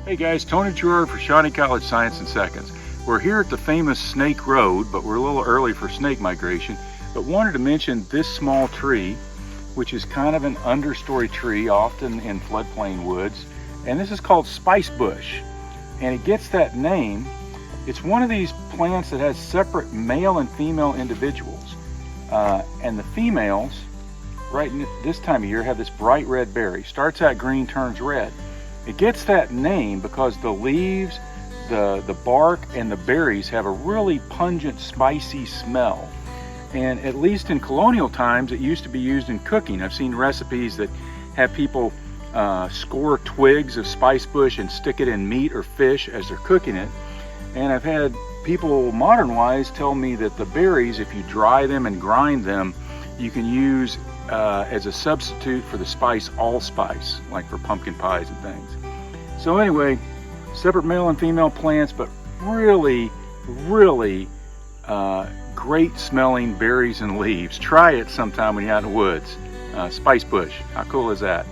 Hey guys, Tony Gerard for Shawnee College Science in Seconds. We're here at the famous Snake Road, but we're a little early for snake migration. But wanted to mention this small tree, which is kind of an understory tree, often in floodplain woods. And this is called Spicebush. And it gets that name. It's one of these plants that has separate male and female individuals. And the females, right this time of year, have this bright red berry. Starts out green, turns red. It gets that name because the leaves, the bark, and the berries have a really pungent, spicy smell. And at least in colonial times, it used to be used in cooking. I've seen recipes that have people score twigs of spicebush and stick it in meat or fish as they're cooking it. And I've had people modern-wise tell me that the berries, if you dry them and grind them, you can use as a substitute for the spice allspice, like for pumpkin pies and things. So anyway, separate male and female plants, but really, really great smelling berries and leaves. Try it sometime when you're out in the woods. Spicebush, how cool is that?